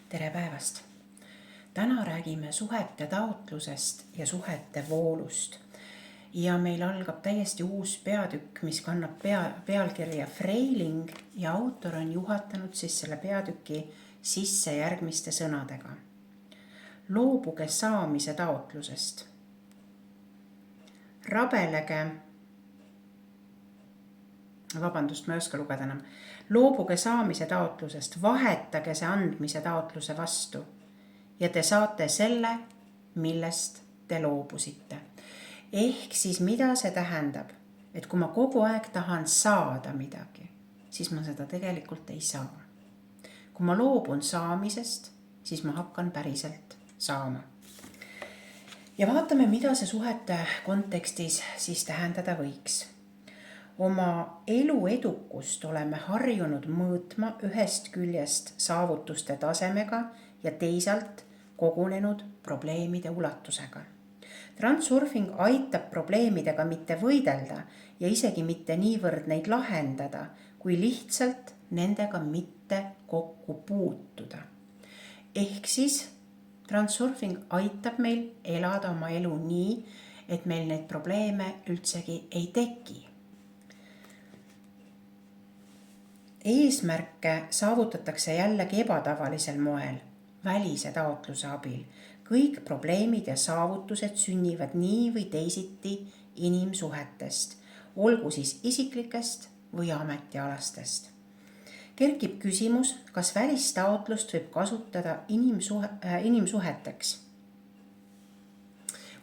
Tere päevast! Täna räägime suhete taotlusest ja suhete voolust. Ja meil algab täiesti uus peatükk, mis kannab pealkirja Freiling ja autor on juhatanud siis selle peatüki sisse järgmiste sõnadega. Loobuge saamise taotlusest. Rabelege, ma ei oska lugeda enam. Loobuge saamise taotlusest, vahetage see andmise taotluse vastu ja te saate selle, millest te loobusite. Ehk siis mida see tähendab, et kui ma kogu aeg tahan saada midagi, siis ma seda tegelikult ei saa. Kui ma loobun saamisest, siis ma hakkan päriselt saama. Ja vaatame, mida see suhete kontekstis siis tähendada võiks. Oma elu edukust oleme harjunud mõõtma ühest küljest saavutuste tasemega ja teisalt kogunenud probleemide ulatusega. Transurfing aitab probleemidega mitte võidelda ja isegi mitte niivõrd neid lahendada, kui lihtsalt nendega mitte kokku puutuda. Ehk siis transurfing aitab meil elada oma elu nii, et meil neid probleeme üldsegi ei teki. Eesmärke saavutatakse jällegi ebatavalisel moel, välise taotluse abil. Kõik probleemid ja saavutused sünnivad nii või teisiti inimsuhetest, olgu siis isiklikest või ametialastest. Kerkib küsimus, kas välistaotlust võib kasutada inimsuheteks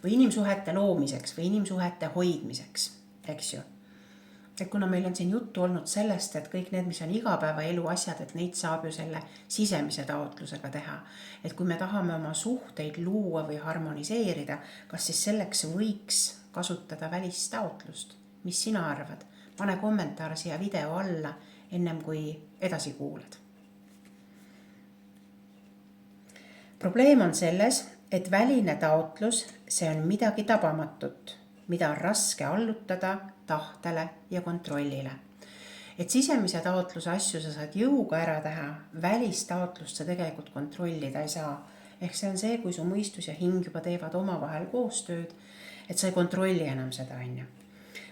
või inimsuhete loomiseks või inimsuhete hoidmiseks, eks ju. Et kuna meil on siin juttu olnud sellest, et kõik need, mis on igapäevaelu asjad, et neid saab ju selle sisemise taotlusega teha. Et kui me tahame oma suhteid luua või harmoniseerida, kas siis selleks võiks kasutada välistaotlust? Mis sina arvad? Pane kommentaar siia video alla, ennem kui edasi kuulad. Probleem on selles, et väline taotlus, see on midagi tabamatut, mida on raske allutada tahtele ja kontrollile. Et sisemise taotluse asju sa saad jõuga ära teha, välistaotlust sa tegelikult kontrollida ei saa. Ehk see on see, kui su mõistus ja hing juba teevad omavahel koostööd, et sa ei kontrolli enam seda enne.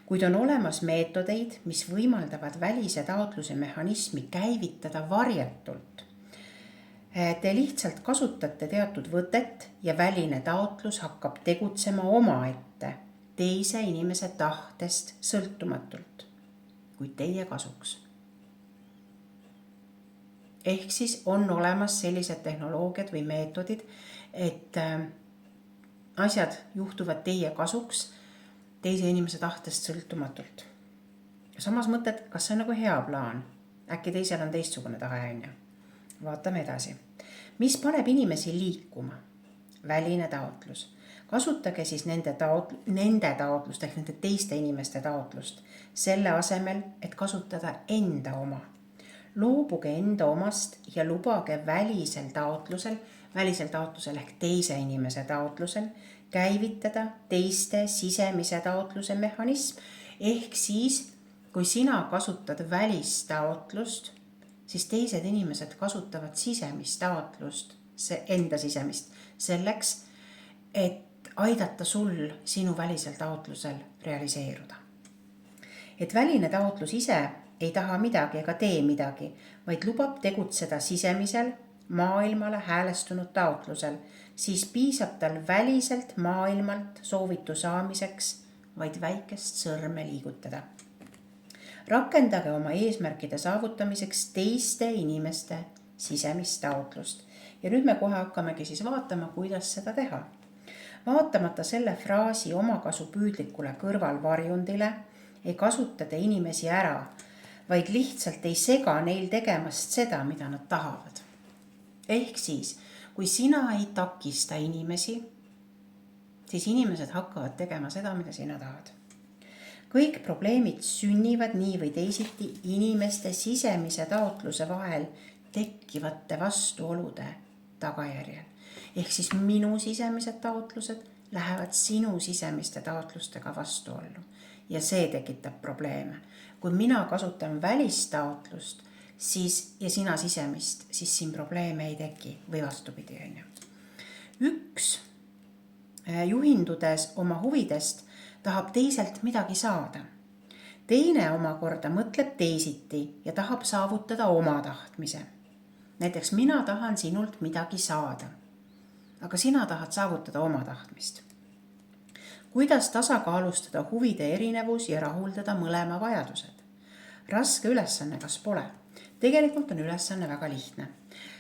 Kuid on olemas meetodeid, mis võimaldavad välise taotluse mehhanismi käivitada varjatult. Te lihtsalt kasutate teatud võtet ja väline taotlus hakkab tegutsema omaette, teise inimese tahtest sõltumatult, kuid teie kasuks. Ehk siis on olemas sellised tehnoloogiad või meetodid, et asjad juhtuvad teie kasuks teise inimese tahtest sõltumatult. Samas mõtled, kas see on nagu hea plaan? Äkki teisel on teistsugune tahe enne. Vaatame edasi. Mis paneb inimesi liikuma? Väline taotlus. Kasutage siis nende taotlust ehk nende teiste inimeste taotlust selle asemel, et kasutada enda oma. Loobuge enda omast ja lubage välisel taotlusel ehk teise inimese taotlusel käivitada teiste sisemise taotluse mehhanism. Ehk siis, kui sina kasutad välistaotlust, siis teised inimesed kasutavad sisemist taotlust, enda sisemist, selleks, et aidata sul sinu välisel taotlusel realiseeruda. Et väline taotlus ise ei taha midagi ega tee midagi, vaid lubab tegutseda sisemisel maailmale häälestunud taotlusel, siis piisab tal väliselt maailmalt soovitu saamiseks vaid väikest sõrme liigutada. Rakendage oma eesmärkide saavutamiseks teiste inimeste sisemist taotlust. Ja nüüd me kohe hakkamegi siis vaatama, kuidas seda teha. Vaatamata selle fraasi omakasu püüdlikule kõrvalvarjundile ei kasuta te inimesi ära, vaid lihtsalt ei sega neil tegemast seda, mida nad tahavad. Ehk siis, kui sina ei takista inimesi, siis inimesed hakkavad tegema seda, mida sina tahad. Kõik probleemid sünnivad nii või teisiti inimeste sisemise taotluse vahel tekkivate vastuolude tagajärjel. Ehk siis minu sisemised taotlused lähevad sinu sisemiste taotlustega vastuollu ja see tekitab probleeme. Kui mina kasutan välistaotlust, ja sina sisemist, siis siin probleeme ei teki või vastupidi. Üks juhindudes oma huvidest tahab teiselt midagi saada. Teine omakorda mõtleb teisiti ja tahab saavutada oma tahtmise. Näiteks mina tahan sinult midagi saada, aga sina tahad saavutada oma tahtmist. Kuidas tasakaalustada huvide erinevus ja rahuldada mõlema vajadused? Raske ülesanne, kas pole? Tegelikult on ülesanne väga lihtne.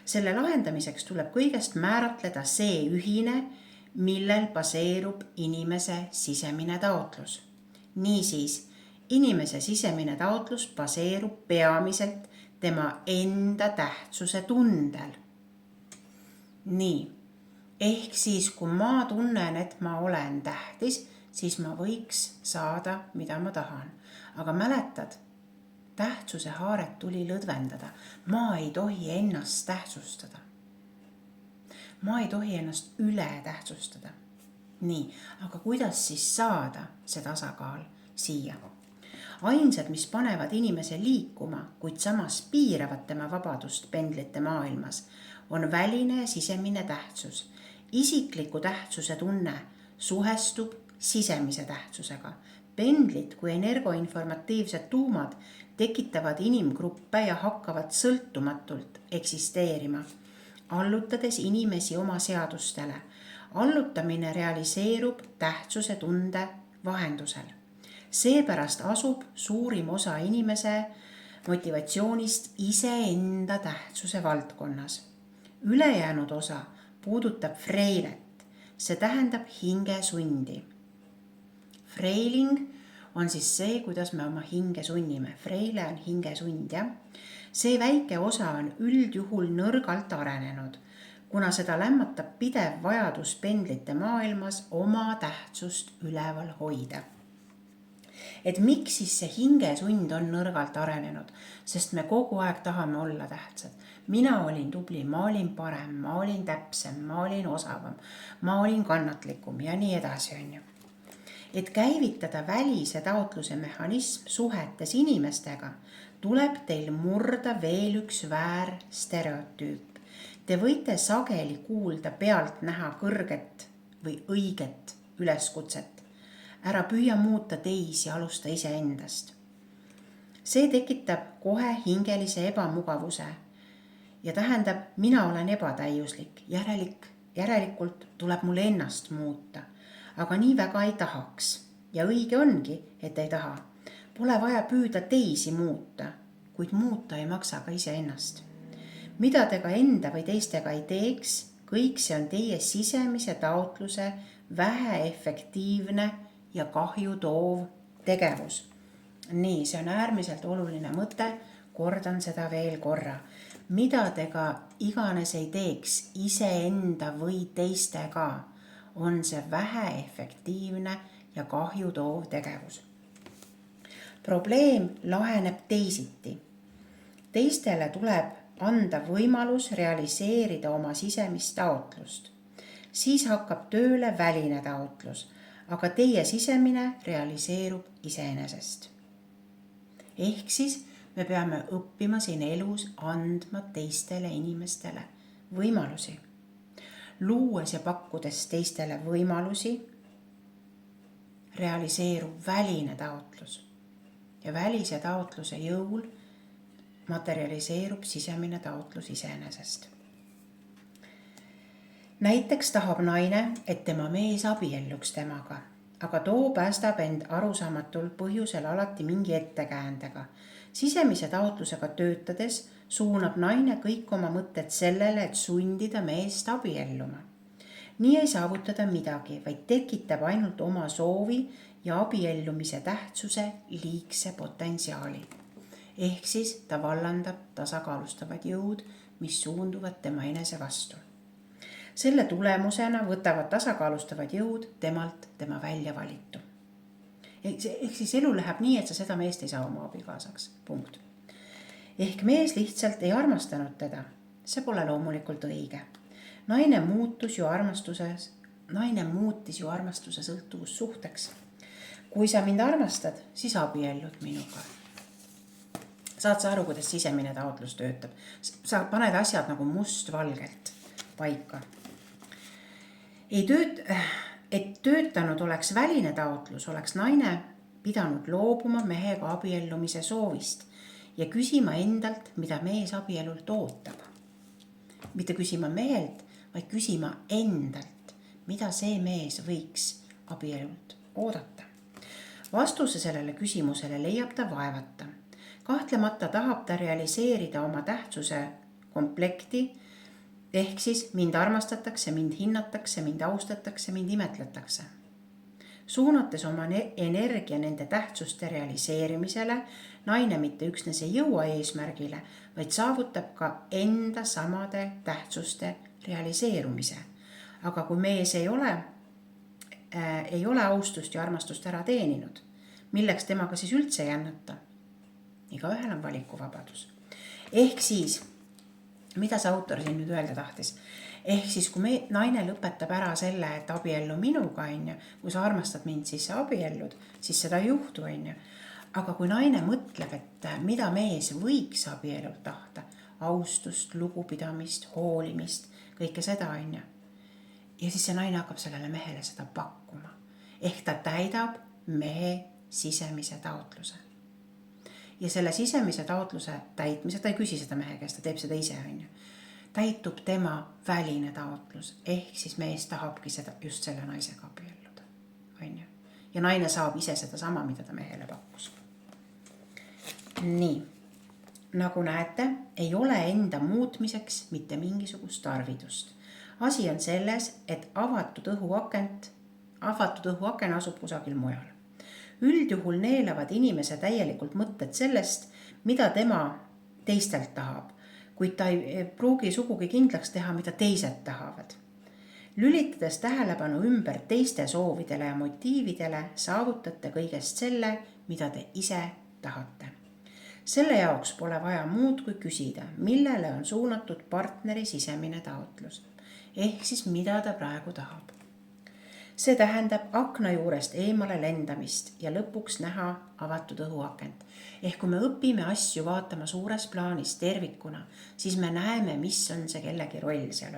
Selle lahendamiseks tuleb kõigest määratleda see ühine, millel baseerub inimese sisemine taotlus. Niisiis, inimese sisemine taotlus baseerub peamiselt tema enda tähtsuse tundel. Nii, ehk siis kui ma tunnen, et ma olen tähtis, siis ma võiks saada, mida ma tahan. Aga mäletad, tähtsuse haaret tuli lõdvendada. Ma ei tohi ennast tähtsustada. Ma ei tohi ennast üle tähtsustada. Nii, aga kuidas siis saada see tasakaal siia? Ainsad, mis panevad inimese liikuma, kuid samas piiravad tema vabadust pendlite maailmas, on väline ja sisemine tähtsus. Isikliku tähtsuse tunne suhestub sisemise tähtsusega. Pendlid kui energoinformatiivsed tuumad tekitavad inimgruppe ja hakkavad sõltumatult eksisteerima, allutades inimesi oma seadustele. Allutamine realiseerub tähtsuse tunde vahendusel. Seepärast asub suurim osa inimese motivatsioonist iseenda tähtsuse valdkonnas. Ülejäänud osa puudutab freilet, see tähendab hingesundi. Freiling on siis see, kuidas me oma hinge sunnime. Freile on hingesund, jah. See väike osa on üldjuhul nõrgalt arenenud, kuna seda lämmatab pidev vajadus pendlite maailmas oma tähtsust üleval hoida. Et miks siis see hingesund on nõrgalt arenenud? Sest me kogu aeg tahame olla tähtsad. Mina olin tubli, ma olin parem, ma olin täpsem, ma olin osavam, ma olin kannatlikum ja nii edasi. Et käivitada välise taotluse mehhanism suhetes inimestega, tuleb teil murda veel üks väär stereotüüp. Te võite sageli kuulda pealt näha kõrget või õiget üleskutset. Ära püüa muuta teisi, alusta iseendast. See tekitab kohe hingelise ebamugavuse ja tähendab, mina olen ebatäiuslik, järelikult tuleb mul ennast muuta. Aga nii väga ei tahaks. Ja õige ongi, et ei taha. Pole vaja püüda teisi muuta, kuid muuta ei maksa ka iseennast. Mida te ka enda või teistega ei teeks, kõik see on teie sisemise taotluse väheefektiivne ja kahju toov tegevus. Nii, see on äärmiselt oluline mõte, kordan seda veel korra. Mida te ka iganes ei teeks iseenda või teistega, on see väheefektiivne ja kahju toov tegevus. Probleem laheneb teisiti. Teistele tuleb anda võimalus realiseerida oma sisemist taotlust. Siis hakkab tööle väline taotlus, aga teie sisemine realiseerub iseenesest. Ehk siis me peame õppima siin elus andma teistele inimestele võimalusi. Luues ja pakkudes teistele võimalusi, realiseerub väline taotlus ja välise taotluse jõul materialiseerub sisemine taotlus iseenesest. Näiteks tahab naine, et tema mees abielluks temaga, aga too päästab end arusaamatul põhjusel alati mingi ettekäändega. Sisemise taotlusega töötades suunab naine kõik oma mõtted sellele, et sundida meest abielluma. Nii ei saavutada midagi, vaid tekitab ainult oma soovi ja abiellumise tähtsuse liigse potentsiaali. Ehk siis ta vallandab tasakaalustavad jõud, mis suunduvad tema enese vastu. Selle tulemusena võtavad tasakaalustavad jõud temalt tema välja valitu. Ehk siis elu läheb nii, et sa seda meest ei saa oma abikaasaks. Punkt. Ehk mees lihtsalt ei armastanud teda. See pole loomulikult õige. Naine muutis ju armastuse sõltuvussuhteks. Kui sa mind armastad, siis abiellud minuga. Saad sa aru, kuidas sisemine taotlus töötab? Sa paned asjad nagu mustvalgelt paika. Et töötanud oleks väline taotlus, oleks naine pidanud loobuma mehega abiellumise soovist ja küsima endalt, mida mees abielult ootab. Mitte küsima mehelt, vaid küsima endalt, mida see mees võiks abielult oodata. Vastuse sellele küsimusele leiab ta vaevata. Kahtlemata tahab ta realiseerida oma tähtsuse komplekti, ehk siis mind armastatakse, mind hinnatakse, mind austatakse, mind imetletakse. Suunates oma energia nende tähtsuste realiseerimisele, naine mitte üksnes ei jõua eesmärgile, vaid saavutab ka enda samade tähtsuste realiseerumise. Aga kui mees ei ole austust ja armastust ära teeninud, milleks temaga siis üldse jännata? Igaühel on valikuvabadus. Ehk siis, mida see autor siin nüüd öelda tahtis? Ehk siis, kui naine lõpetab ära selle, et abiellu minuga, kui sa armastad mind, siis sa abiellud, siis seda ei juhtu. Aga kui naine mõtleb, et mida mees võiks abiellult tahta, austust, lugupidamist, hoolimist, kõike seda, ja siis see naine hakkab sellele mehele seda pakkuma. Ehk ta täidab mehe sisemise taotluse. Ja selle sisemise taotluse täitmise, ta ei küsi seda mehe käest, ta teeb seda ise, täitub tema väline taotlus, ehk siis mees tahabki seda just selle naisega abielluda. Ja naine saab ise seda sama, mida ta mehele pakkus. Nii, nagu näete, ei ole enda muutmiseks mitte mingisugust tarvidust. Asi on selles, et avatud õhuaken asub kusagil mujal. Üldjuhul neelavad inimese täielikult mõtted sellest, mida tema teistelt tahab, kuid ta ei pruugi sugugi kindlaks teha, mida teised tahavad. Lülitades tähelepanu ümber teiste soovidele ja motiividele, saavutate kõigest selle, mida te ise tahate. Selle jaoks pole vaja muud kui küsida, millele on suunatud partneri sisemine taotlus. Ehk siis mida ta praegu tahab. See tähendab akna juurest eemale lendamist ja lõpuks näha avatud õhuakent. Ehk kui me õpime asju vaatama suures plaanis tervikuna, siis me näeme, mis on see kellegi roll seal .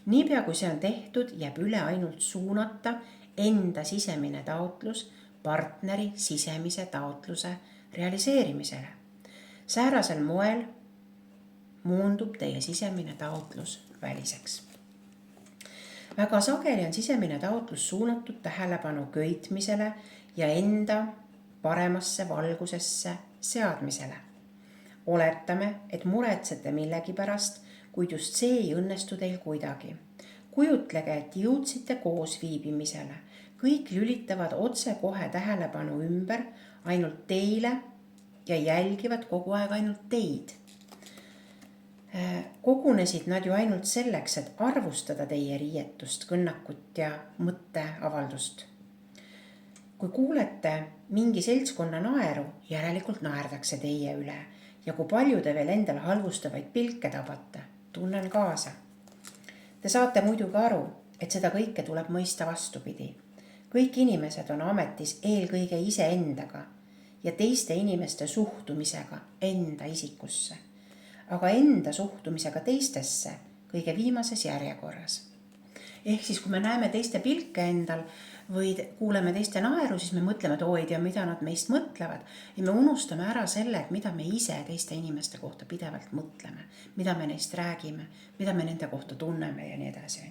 Niipea kui see on tehtud, jääb üle ainult suunata enda sisemine taotlus partneri sisemise taotluse realiseerimisele. Säärasel moel muundub teie sisemine taotlus väliseks. Väga sageli on sisemine taotlus suunatud tähelepanu köitmisele ja enda paremasse valgusesse seadmisele. Oletame, et muretsete millegi pärast, kuid just see ei õnnestu teil kuidagi. Kujutlege, et jõudsite koos viibimisele. Kõik lülitavad otse kohe tähelepanu ümber ainult teile ja jälgivad kogu aeg ainult teid. Kogunesid nad ju ainult selleks, et arvustada teie riietust, kõnnakut ja mõtteavaldust. Kui kuulete mingi seltskonna naeru, järelikult naerdakse teie üle ja kui palju te veel endal halvustavaid pilke tabate, tunnen kaasa. Te saate muidugi aru, et seda kõike tuleb mõista vastupidi. Kõik inimesed on ametis eelkõige iseendaga ja teiste inimeste suhtumisega enda isikusse. Aga enda suhtumisega teistesse kõige viimases järjekorras. Ehk siis, kui me näeme teiste pilke endal või kuuleme teiste naeru, siis me mõtleme, et ei tea, mida nad meist mõtlevad. Ja me unustame ära selle, et mida me ise teiste inimeste kohta pidevalt mõtleme, mida me neist räägime, mida me nende kohta tunneme ja nii edasi.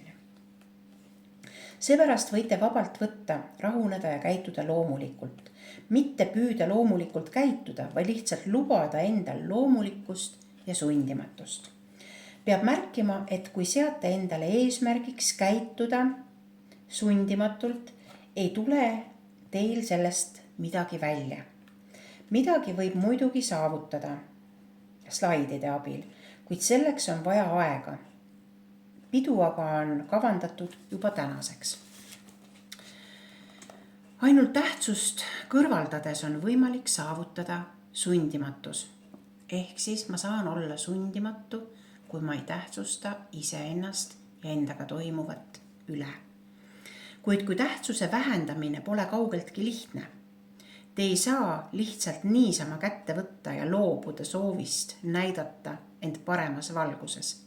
Seepärast võite vabalt võtta, rahuneda ja käituda loomulikult. Mitte püüda loomulikult käituda, vaid lihtsalt lubada endal loomulikkust ja sundimatust. Peab märkima, et kui seate endale eesmärgiks käituda sundimatult, ei tule teil sellest midagi välja. Midagi võib muidugi saavutada slaidide abil, kuid selleks on vaja aega. Pidu aga on kavandatud juba tänaseks. Ainult tähtsust kõrvaldades on võimalik saavutada sundimatus. Ehk siis ma saan olla sundimatu, kui ma ei tähtsusta iseennast ja endaga toimuvat üle. Kuid kui tähtsuse vähendamine pole kaugeltki lihtne, Te ei saa lihtsalt niisama kätte võtta ja loobuda soovist näidata end paremas valguses.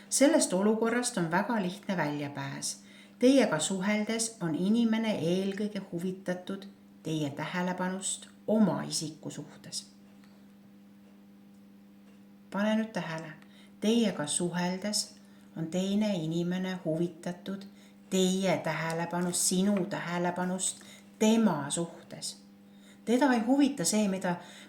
Sellest olukorrast on väga lihtne väljapääs. Teiega suheldes on inimene eelkõige huvitatud teie tähelepanust oma isiku suhtes. Pane nüüd tähele, teiega suheldes on teine inimene huvitatud teie tähelepanust, sinu tähelepanust tema suhtes. Teda ei huvita see,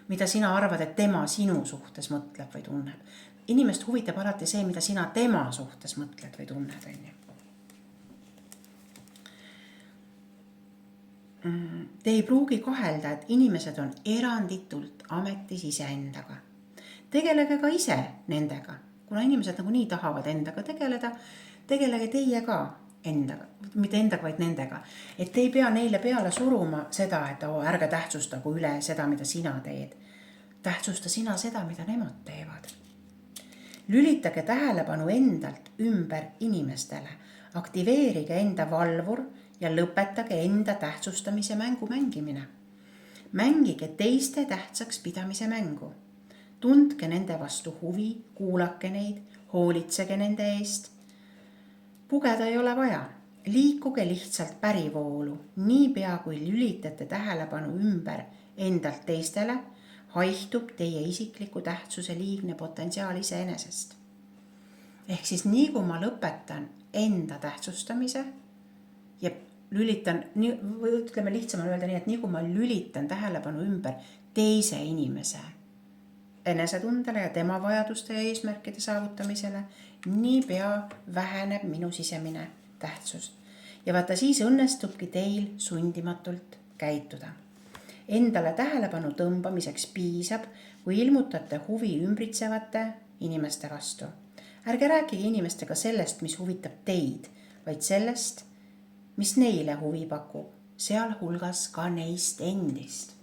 mida sina arvad, et tema sinu suhtes mõtleb või tunneb. Inimest huvitab alati see, mida sina tema suhtes mõtled või tunned. Te ei pruugi kahelda, et inimesed on eranditult ametis iseendaga. Tegelege ka ise nendega. Kuna inimesed nagunii tahavad endaga tegeleda, tegelege teie ka endaga, mitte endaga, vaid nendega. Et te ei pea neile peale suruma seda, et ärge tähtsustagu üle seda, mida sina teed. Tähtsusta sina seda, mida nemad teevad. Lülitage tähelepanu endalt ümber inimestele. Aktiveerige enda valvur ja lõpetage enda tähtsustamise mängu mängimine. Mängige teiste tähtsaks pidamise mängu. Tundke nende vastu huvi, kuulake neid, hoolitsege nende eest. Pugeda ei ole vaja. Liikuge lihtsalt pärivoolu. Niipea kui lülitate tähelepanu ümber endalt teistele, haihtub teie isikliku tähtsuse liigne potentsiaal iseenesest. Ehk siis nii kui ma lõpetan enda tähtsustamise ja lülitan, või ütleme lihtsamalt öelda nii, et nii kui ma lülitan tähelepanu ümber teise inimese enesetundele ja tema vajaduste ja eesmärkide saavutamisele, niipea väheneb minu sisemine tähtsus. Ja vaata, siis õnnestubki teil sundimatult käituda. Endale tähelepanu tõmbamiseks piisab, kui ilmutate huvi ümbritsevate inimeste vastu. Ärge rääkige inimestega sellest, mis huvitab teid, vaid sellest, mis neile huvi pakub, sealhulgas ka neist endist.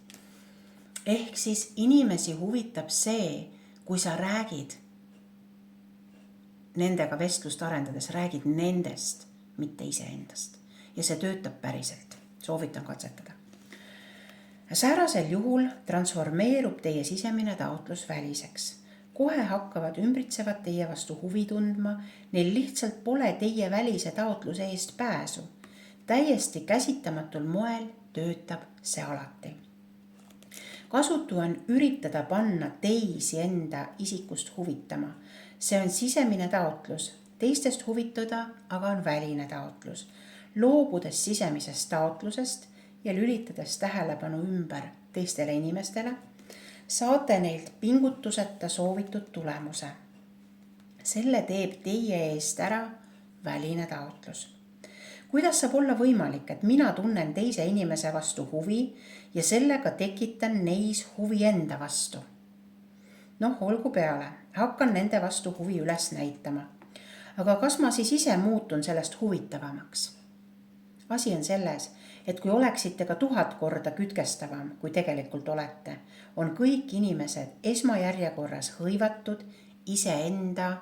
Ehk siis inimesi huvitab see, kui sa räägid nendega vestlust arendades, räägid nendest, mitte iseendast. Ja see töötab päriselt. Soovitan katsetada. Säärasel juhul transformeerub teie sisemine taotlus väliseks. Kohe hakkavad ümbritsevad teie vastu huvi tundma, neil lihtsalt pole teie välise taotluse eest pääsu. Täiesti käsitamatul moel töötab see alati. Kasutu on üritada panna teisi enda isikust huvitama. See on sisemine taotlus. Teistest huvituda aga on väline taotlus. Loobudes sisemisest taotlusest ja lülitades tähelepanu ümber teistele inimestele, saate neilt pingutuseta soovitud tulemuse. Selle teeb teie eest ära väline taotlus. Kuidas saab olla võimalik, et mina tunnen teise inimese vastu huvi ja sellega tekitan neis huvi enda vastu? Olgu peale, hakkan nende vastu huvi üles näitama. Aga kas ma siis ise muutun sellest huvitavamaks? Asi on selles, et kui oleksite ka 1000 korda kütkestavam, kui tegelikult olete, on kõik inimesed esmajärjekorras hõivatud iseenda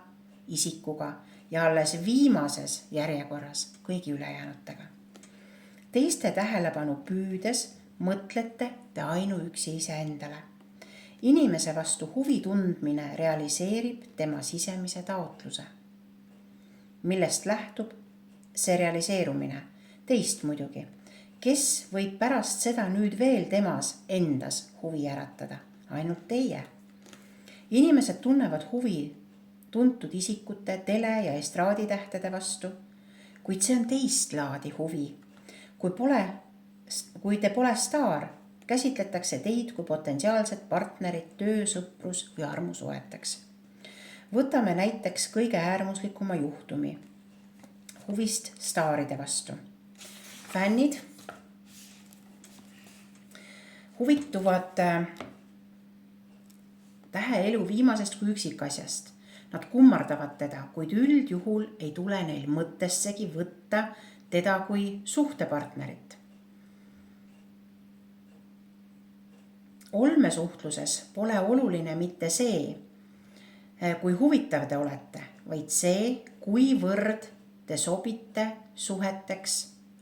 isikuga ja alles viimases järjekorras kõigi ülejäänutega. Teiste tähelepanu püüdes mõtlete te ainuüksi iseendale. Inimese vastu huvi tundmine realiseerib tema sisemise taotluse. Millest lähtub see realiseerumine? Teist muidugi. Kes võib pärast seda nüüd veel temas endas huvi äratada? Ainult teie. Inimesed tunnevad huvi tuntud isikute, tele- ja estraaditähtede vastu, kuid see on teist laadi huvi. Kui te pole staar, käsitletakse teid kui potentsiaalset partnerit töösõprus või armusuheteks. Võtame näiteks kõige äärmuslikuma juhtumi huvist staaride vastu. Fännid huvituvad täheelu viimasest kui üksikasjast. Nad kummardavad teda, kuid üldjuhul ei tule neil mõttessegi võtta teda kui suhtepartnerit. Olmesuhtluses pole oluline mitte see, kui huvitav te olete, vaid see, kuivõrd te sobite suheteks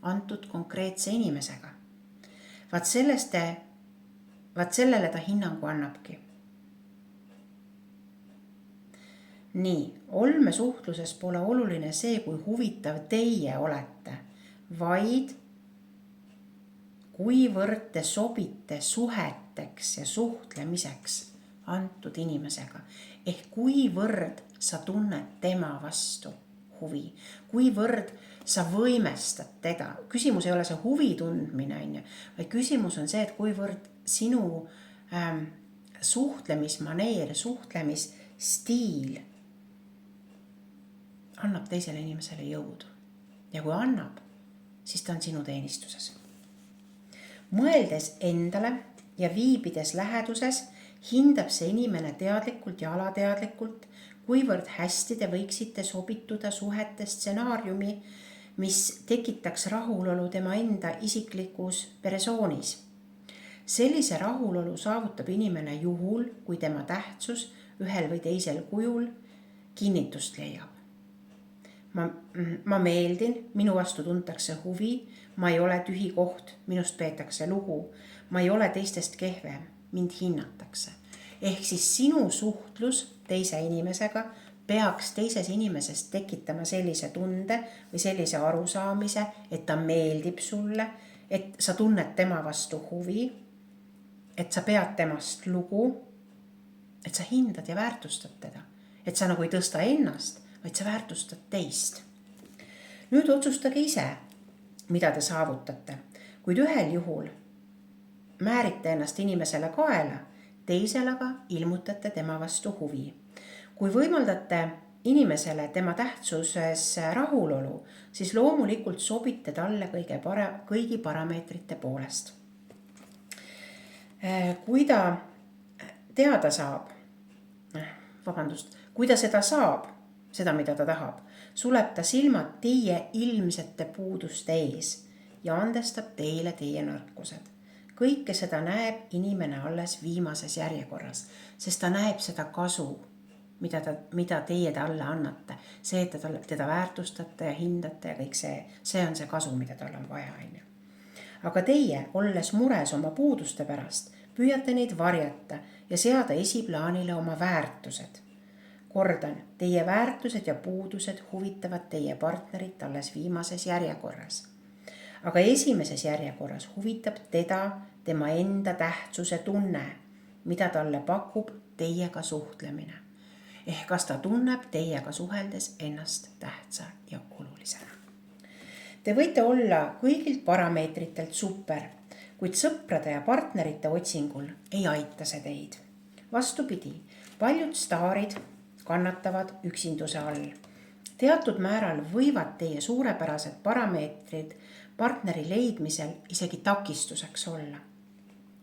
antud konkreetse inimesega. Vaat sellest te vaat sellele ta hinnangu annabki. Nii, olmesuhtluses pole oluline see, kui huvitav teie olete, vaid kuivõrd te sobite suheteks ja suhtlemiseks antud inimesega. Ehk kuivõrd sa tunned tema vastu huvi, kuivõrd sa võimestad teda. Küsimus ei ole see huvi tundmine, vaid küsimus on see, et kuivõrd sinu suhtlemismaneer, suhtlemisstiil annab teisele inimesele jõudu. Ja kui annab, siis ta on sinu teenistuses. Mõeldes endale ja viibides läheduses, hindab see inimene teadlikult ja alateadlikult, kuivõrd hästi te võiksite sobituda suhete stsenaariumi, mis tekitaks rahulolu tema enda isiklikus persoonis. Sellise rahulolu saavutab inimene juhul, kui tema tähtsus ühel või teisel kujul kinnitust leiab. Ma meeldin, minu vastu tuntakse huvi, ma ei ole tühi koht, minust peetakse lugu, ma ei ole teistest kehvem, mind hinnatakse. Ehk siis sinu suhtlus teise inimesega peaks teises inimeses tekitama sellise tunde või sellise arusaamise, et ta meeldib sulle, et sa tunned tema vastu huvi, et sa pead temast lugu, et sa hindad ja väärtustad teda, et sa nagu ei tõsta ennast, vaid sa väärtustad teist. Nüüd otsustage ise, mida te saavutate, kuid ühel juhul määrite ennast inimesele kaela, teisel aga ilmutate tema vastu huvi. Kui võimaldate inimesele tema tähtsuses rahulolu, siis loomulikult sobite talle kõigi parameetrite poolest. Kui ta teada saab, kui ta seda saab, seda, mida ta tahab, suleb ta silmad teie ilmsete puuduste ees ja andestab teile teie nõrkused. Kõike seda näeb inimene alles viimases järjekorras, sest ta näeb seda kasu, mida teie talle annate. See, et teda väärtustate ja hindate ja kõik see on see kasu, mida tal on vaja. Aga teie, olles mures oma puuduste pärast, püüate neid varjata ja seada esiplaanile oma väärtused. Kordan, teie väärtused ja puudused huvitavad teie partnerit alles viimases järjekorras. Aga esimeses järjekorras huvitab teda tema enda tähtsuse tunne, mida talle pakub teiega suhtlemine. Ehk kas ta tunneb teiega suheldes ennast tähtsa ja olulisena. Te võite olla kõigilt parameetritelt super, kuid sõprade ja partnerite otsingul ei aita see teid. Vastupidi, paljud staarid kannatavad üksinduse all. Teatud määral võivad teie suurepärased parameetrid partneri leidmisel isegi takistuseks olla.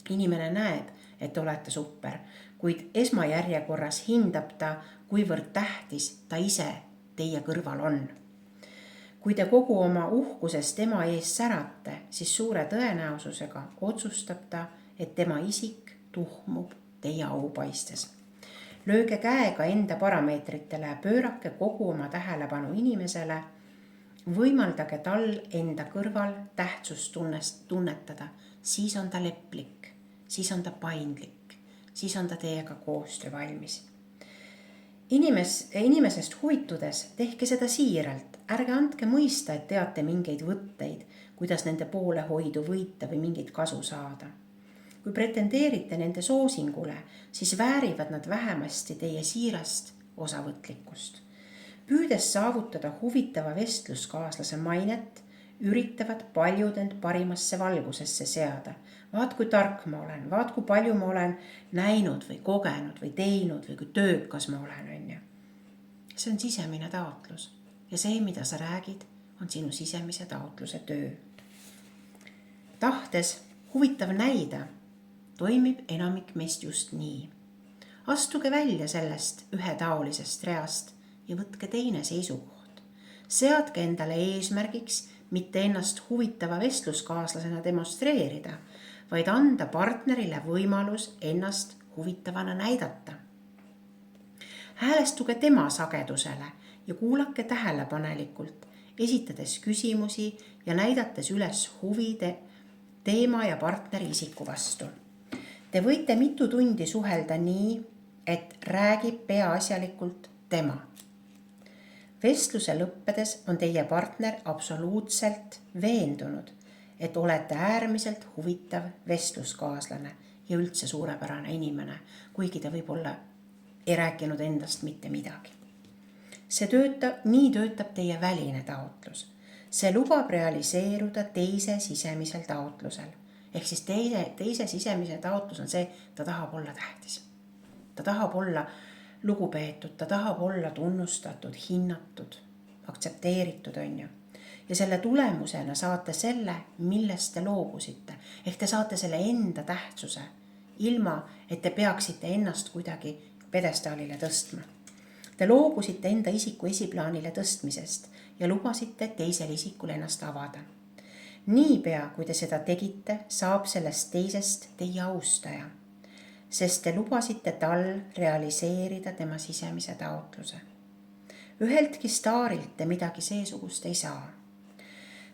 Inimene näeb, et olete super, kuid esmajärjekorras hindab ta, kuivõrd tähtis ta ise teie kõrval on. Kui te kogu oma uhkuses tema ees särate, siis suure tõenäosusega otsustab ta, et tema isik tuhmub teie aupaistes. Lööge käega enda parameetritele, pöörake kogu oma tähelepanu inimesele, võimaldage tal enda kõrval tähtsust tunnetada, siis on ta leplik, siis on ta paindlik, siis on ta teiega koostöö valmis. Inimesest huvitudes tehke seda siiralt, ärge andke mõista, et teate mingeid võtteid, kuidas nende poolehoidu võita või mingit kasu saada. Kui pretendeerite nende soosingule, siis väärivad nad vähemasti teie siirast osavõtlikkust. Püüdes saavutada huvitava vestluskaaslase mainet, üritavad paljud end parimasse valgusesse seada. Vaat kui tark ma olen, vaat kui palju ma olen näinud või kogenud või teinud või kui töökas ma olen. See on sisemine taotlus ja see, mida sa räägid, on sinu sisemise taotluse töö. Tahtes huvitav näida, toimib enamik meist just nii. Astuge välja sellest ühetaolisest reast ja võtke teine seisukoht. Seadke endale eesmärgiks mitte ennast huvitava vestluskaaslasena demonstreerida, vaid anda partnerile võimalus ennast huvitavana näidata. Häälestuge tema sagedusele ja kuulake tähelepanelikult, esitades küsimusi ja näidates üles huvide teema ja partneri isiku vastu. Te võite mitu tundi suhelda nii, et räägib peaasjalikult tema. Vestluse lõppedes on teie partner absoluutselt veendunud, et olete äärmiselt huvitav vestluskaaslane ja üldse suurepärane inimene, kuigi ta võib-olla ei rääkinud endast mitte midagi. Nii töötab teie väline taotlus. See lubab realiseeruda teise sisemisel taotlusel. Ehk siis teise sisemise taotlus on see, ta tahab olla tähtis. Ta tahab olla lugupeetud, ta tahab olla tunnustatud, hinnatud, aktsepteeritud, on ju. Ja selle tulemusena saate selle, millest te loobusite. Ehk te saate selle enda tähtsuse, ilma et te peaksite ennast kuidagi pedestaalile tõstma. Te loobusite enda isiku esiplaanile tõstmisest ja lubasite teisel isikul ennast avada. Niipea, kui te seda tegite, saab sellest teisest teie austaja, sest te lubasite tal realiseerida tema sisemise taotluse. Üheltki staarilt te midagi seesugust ei saa.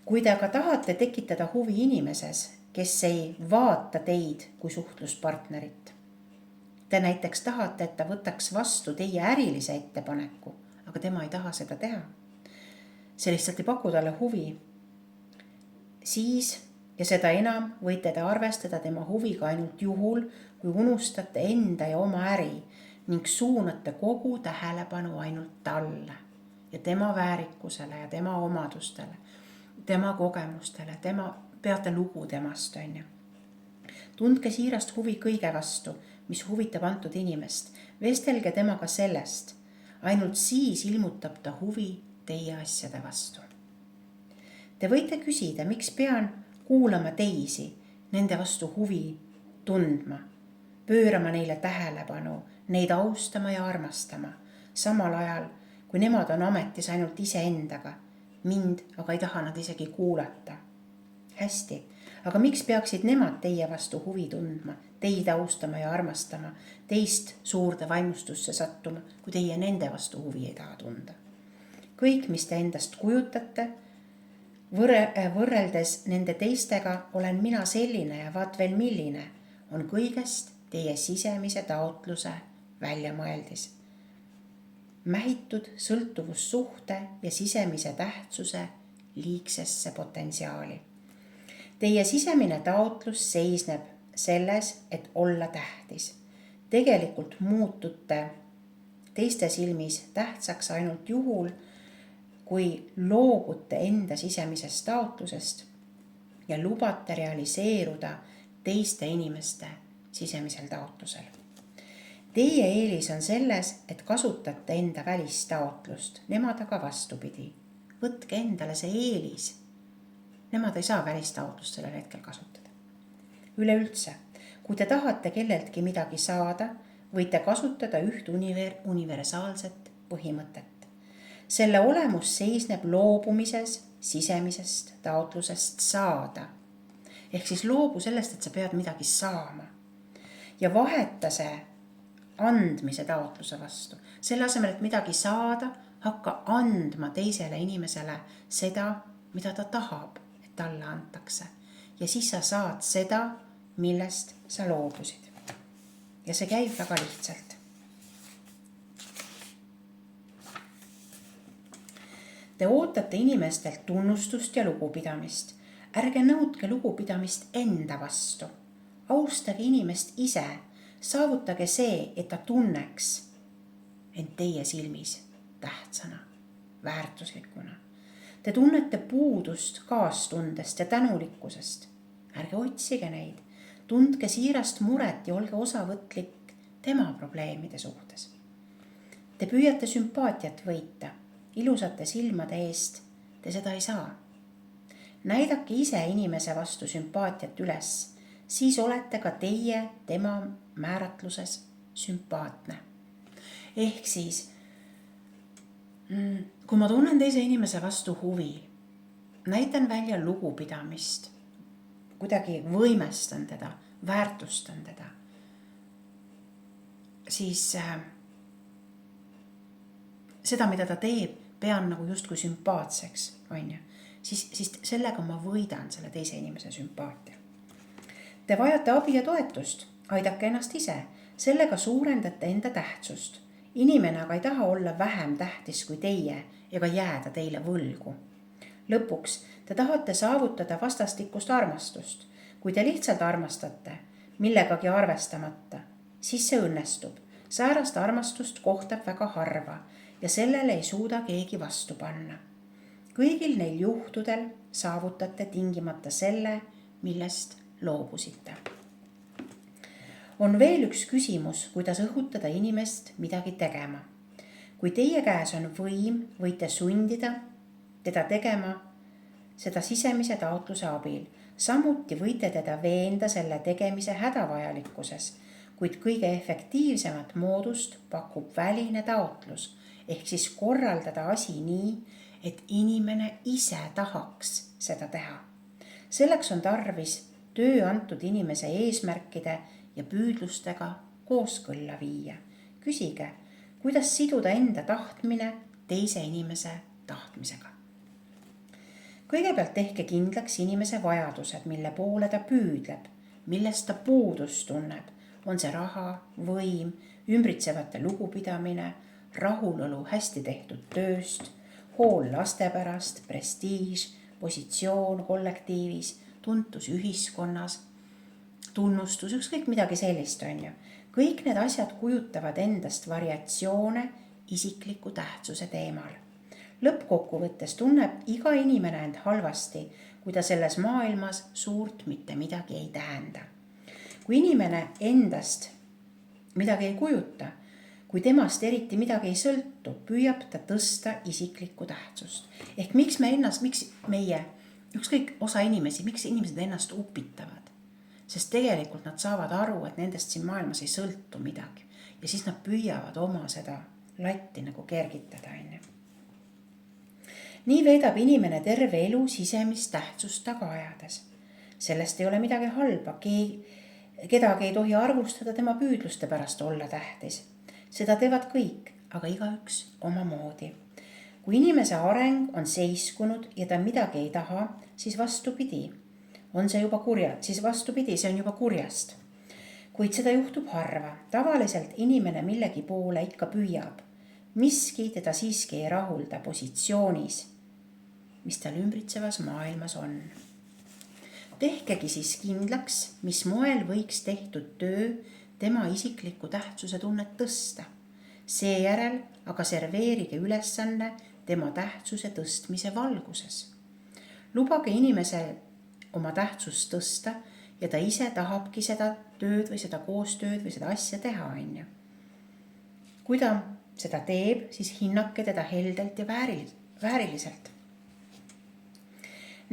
Kui te aga tahate tekitada huvi inimeses, kes ei vaata teid kui suhtluspartnerit, te näiteks tahate, et ta võtaks vastu teie ärilise ettepaneku, aga tema ei taha seda teha, see lihtsalt ei paku talle huvi, siis ja seda enam võite te arvestada tema huviga ainult juhul, kui unustate enda ja oma äri ning suunate kogu tähelepanu ainult talle ja tema väärikusele ja tema omadustele, tema kogemustele, peate lugu temast, on ju. Tundke siirast huvi kõige vastu, mis huvitab antud inimest. Vestelge temaga sellest. Ainult siis ilmutab ta huvi teie asjade vastu. Te võite küsida, miks pean kuulama teisi, nende vastu huvi tundma, pöörama neile tähelepanu, neid austama ja armastama, samal ajal, kui nemad on ametis ainult iseendaga, mind aga ei taha nad isegi kuulata. Hästi, aga miks peaksid nemad teie vastu huvi tundma, teid austama ja armastama, teist suurde vaimustusse sattuma, kui teie nende vastu huvi ei taha tunda? Kõik, mis te endast kujutate, võrreldes nende teistega olen mina selline ja vaat veel milline, on kõigest teie sisemise taotluse väljamõeldis. Mähitud sõltuvussuhte ja sisemise tähtsuse liigsesse potentsiaali. Teie sisemine taotlus seisneb selles, et olla tähtis. Tegelikult muutute teiste silmis tähtsaks ainult juhul, kui loobute enda sisemisest taotlusest ja lubate realiseeruda teiste inimeste sisemisel taotlusel. Teie eelis on selles, et kasutate enda välistaotlust, nemad aga vastupidi. Võtke endale see eelis. Nemad ei saa välistaotlust sellel hetkel kasutada. Üleüldse, kui te tahate kelleltki midagi saada, võite kasutada üht universaalset põhimõtet. Selle olemus seisneb loobumises sisemisest taotlusest saada. Ehk siis loobu sellest, et sa pead midagi saama. Ja vaheta see andmise taotluse vastu. Selle asemel, et midagi saada, hakka andma teisele inimesele seda, mida ta tahab, et talle antakse. Ja siis sa saad seda, millest sa loobusid. Ja see käib väga lihtsalt. Te ootate inimestelt tunnustust ja lugupidamist. Ärge nõudke lugupidamist enda vastu. Austage inimest ise. Saavutage see, et ta tunneks end teie silmis tähtsana, väärtuslikuna. Te tunnete puudust kaastundest ja tänulikkusest. Ärge otsige neid. Tundke siirast muret ja olge osavõtlik tema probleemide suhtes. Te püüate sümpaatiat võita. Ilusate silmade eest te seda ei saa. Näidake ise inimese vastu sümpaatiat üles, siis olete ka teie tema määratluses sümpaatne. Ehk siis, kui ma tunnen teise inimese vastu huvi, näitan välja lugupidamist, kuidagi võimestan teda, väärtustan teda, siis seda, mida ta teeb, pean nagu justkui sümpaatseks, on ju. Siis sellega ma võidan selle teise inimese sümpaatia. Te vajate abi ja toetust. Aidake ennast ise, sellega suurendate enda tähtsust. Inimene aga ei taha olla vähem tähtis kui teie ega jääda teile võlgu. Lõpuks te tahate saavutada vastastikust armastust. Kui te lihtsalt armastate, millegagi arvestamata, siis see õnnestub. Säärast armastust kohtab väga harva ja sellele ei suuda keegi vastu panna. Kõigil neil juhtudel saavutate tingimata selle, millest loobusite. On veel üks küsimus, kuidas õhutada inimest midagi tegema. Kui teie käes on võim, võite sundida teda tegema seda sisemise taotluse abil. Samuti võite teda veenda selle tegemise hädavajalikkuses, kuid kõige efektiivsemat moodust pakub väline taotlus, ehk siis korraldada asi nii, et inimene ise tahaks seda teha. Selleks on tarvis töö antud inimese eesmärkide ja püüdlustega kooskõlla viia. Küsige, kuidas siduda enda tahtmine teise inimese tahtmisega. Kõigepealt tehke kindlaks inimese vajadused, mille poole ta püüdleb, millest ta puudust tunneb. On see raha, võim, ümbritsevate lugupidamine, rahulolu hästi tehtud tööst, hool laste pärast, prestiiž, positsioon kollektiivis, tuntus ühiskonnas, tunnustus, ükskõik midagi sellist on ju. Kõik need asjad kujutavad endast variatsioone isikliku tähtsuse teemal. Lõppkokkuvõttes tunneb iga inimene end halvasti, kui ta selles maailmas suurt mitte midagi ei tähenda. Kui inimene endast midagi ei kujuta, kui temast eriti midagi ei sõltu, püüab ta tõsta isiklikku tähtsust. Ehk miks meie, ükskõik osa inimesi, miks inimesed ennast upitavad? Sest tegelikult nad saavad aru, et nendest siin maailmas ei sõltu midagi. Ja siis nad püüavad oma seda latti nagu kergitada. Nii veedab inimene terve elu sisemist tähtsust taga ajades. Sellest ei ole midagi halba, kedagi ei tohi arvustada tema püüdluste pärast olla tähtis. Seda teevad kõik, aga igaüks omamoodi. Kui inimese areng on seiskunud ja ta midagi ei taha, siis vastupidi, see on juba kurjast. Kuid seda juhtub harva. Tavaliselt inimene millegi poole ikka püüab. Miski teda siiski ei rahulda positsioonis, mis tal ümbritsevas maailmas on. Tehkegi siis kindlaks, mis moel võiks tehtud töö tema isikliku tähtsuse tunnet tõsta. Seejärel aga serveerige ülesanne tema tähtsuse tõstmise valguses. Lubage inimesel oma tähtsust tõsta ja ta ise tahabki seda tööd või seda koostööd või seda asja teha. Kui ta seda teeb, siis hinnake teda heldelt ja vääriliselt.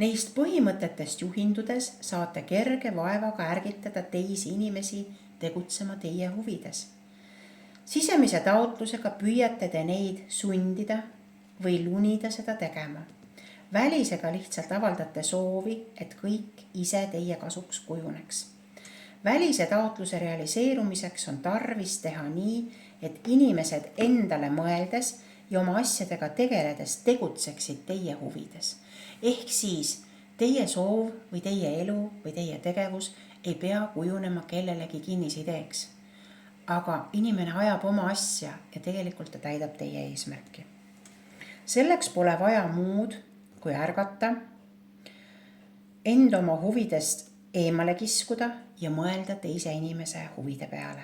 Neist põhimõtetest juhindudes saate kerge vaevaga ärgitada teisi inimesi tegutsema teie huvides. Sisemise taotlusega püüate te neid sundida või lunida seda tegema. Välisega lihtsalt avaldate soovi, et kõik ise teie kasuks kujuneks. Välise taotluse realiseerumiseks on tarvis teha nii, et inimesed endale mõeldes ja oma asjadega tegeledes tegutseksid teie huvides. Ehk siis teie soov või teie elu või teie tegevus ei pea kujunema kellelegi kinnisideeks. Aga inimene ajab oma asja ja tegelikult ta täidab teie eesmärki. Selleks pole vaja muud kui ärgata, end oma huvidest eemale kiskuda ja mõelda teise inimese huvide peale.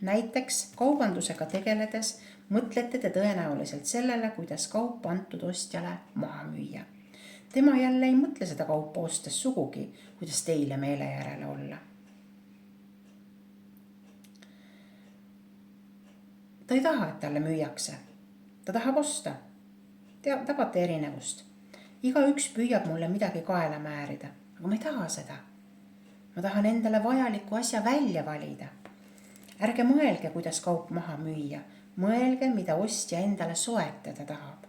Näiteks kaubandusega tegeledes mõtlete te tõenäoliselt sellele, kuidas kaupa antud ostjale maha müüa. Tema jälle ei mõtle seda kaupa ostes sugugi, kuidas teile meele järele olla. Ta ei taha, et talle müüakse. Ta tahab osta. Tabate erinevust. Igaüks püüab mulle midagi kaela määrida, aga ma ei taha seda. Ma tahan endale vajaliku asja välja valida. Ärge mõelge, kuidas kaup maha müüa. Mõelge, mida ostja endale soetada tahab.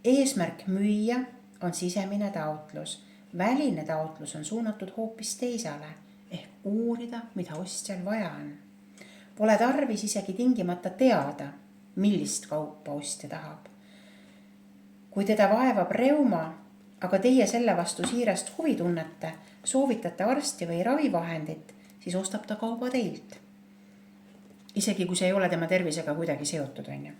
Eesmärk müüa on sisemine taotlus. Väline taotlus on suunatud hoopis teisale, ehk uurida, mida ostjal vaja on. Pole tarvis isegi tingimata teada, millist kaupa ostja tahab. Kui teda vaevab reuma, aga teie selle vastu siirast huvi tunnete, soovitate arsti või ravivahendit, siis ostab ta kauba teilt. Isegi kui see ei ole tema tervisega kuidagi seotud, on ju.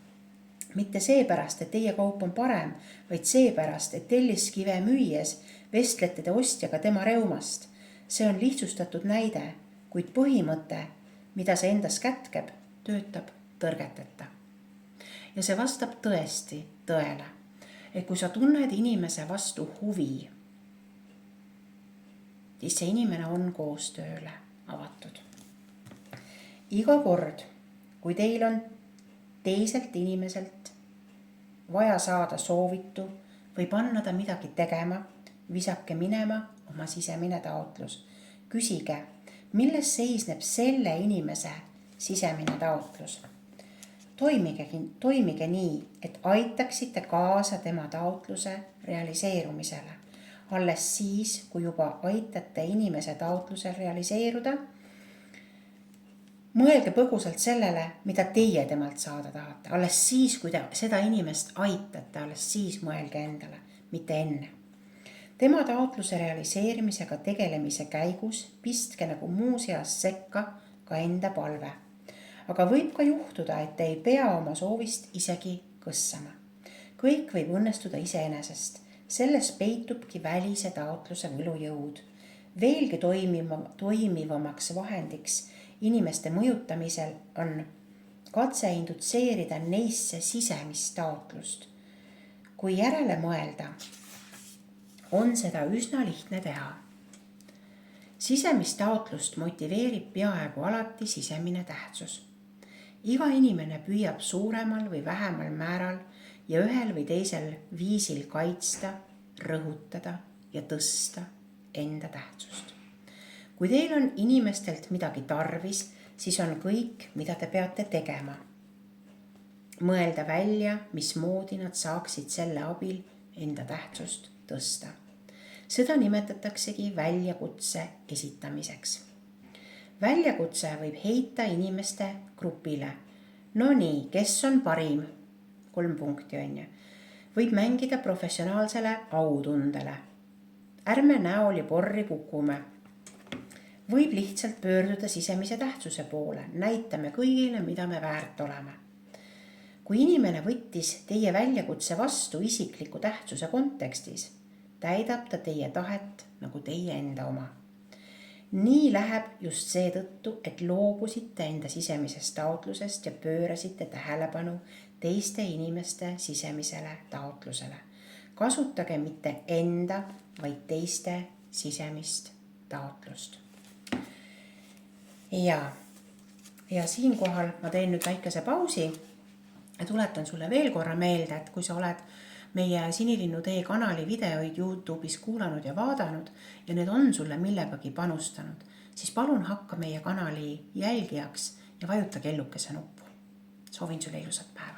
Mitte seepärast, et teie kaup on parem, vaid seepärast, et telliskive müües vestlete te ostjaga tema reumast. See on lihtsustatud näide, kuid põhimõte, mida see endas kätkeb, töötab tõrgeteta. Ja see vastab tõesti tõele, et kui sa tunned inimese vastu huvi, siis see inimene on koostööle avatud. Iga kord, kui teil on teiselt inimeselt vaja saada soovitu või panna ta midagi tegema, visake minema oma sisemine taotlus. Küsige, milles seisneb selle inimese sisemine taotlus. Toimige nii, et aitaksite kaasa tema taotluse realiseerumisele. Alles siis, kui juba aitate inimese taotlusel realiseeruda, mõelge põgusalt sellele, mida teie temalt saada tahate. Alles siis, kui te seda inimest aitate, alles siis mõelge endale, mitte enne. Tema taotluse realiseerimisega tegelemise käigus pistke nagu muuseas sekka ka enda palve. Aga võib ka juhtuda, et te ei pea oma soovist isegi kõssama. Kõik võib õnnestuda iseenesest. Selles peitubki välise taotluse võlujõud. Veelgi toimivamaks vahendiks inimeste mõjutamisel on katse indutseerida neisse sisemist taotlust. Kui järele mõelda, on seda üsna lihtne teha. Sisemist taotlust motiveerib peaaegu alati sisemine tähtsus. Iga inimene püüab suuremal või vähemal määral ja ühel või teisel viisil kaitsta, rõhutada ja tõsta enda tähtsust. Kui teil on inimestelt midagi tarvis, siis on kõik, mida te peate tegema. Mõelda välja, mismoodi nad saaksid selle abil enda tähtsust tõsta. Seda nimetataksegi väljakutse esitamiseks. Väljakutse võib heita inimeste grupile. No nii, kes on parim? 3 punkti on ju. Võib mängida professionaalsele autundele. Ärme näoli porri kukume. Võib lihtsalt pöörduda sisemise tähtsuse poole. Näitame kõigile, mida me väärt oleme. Kui inimene võttis teie väljakutse vastu isikliku tähtsuse kontekstis, täidab ta teie tahet nagu teie enda oma. Nii läheb just seetõttu, et loobusite enda sisemisest taotlusest ja pöörasite tähelepanu teiste inimeste sisemisele taotlusele. Kasutage mitte enda, vaid teiste sisemist taotlust. Ja siinkohal ma teen nüüd väikese pausi ja tuletan sulle veel korra meelde, et kui sa oled meie Sinilinnu tee kanali videoid YouTube'is kuulanud ja vaadanud ja need on sulle millegagi panustanud, siis palun hakka meie kanali jälgijaks ja vajuta kellukese nuppu. Soovin sulle ilusat päeva.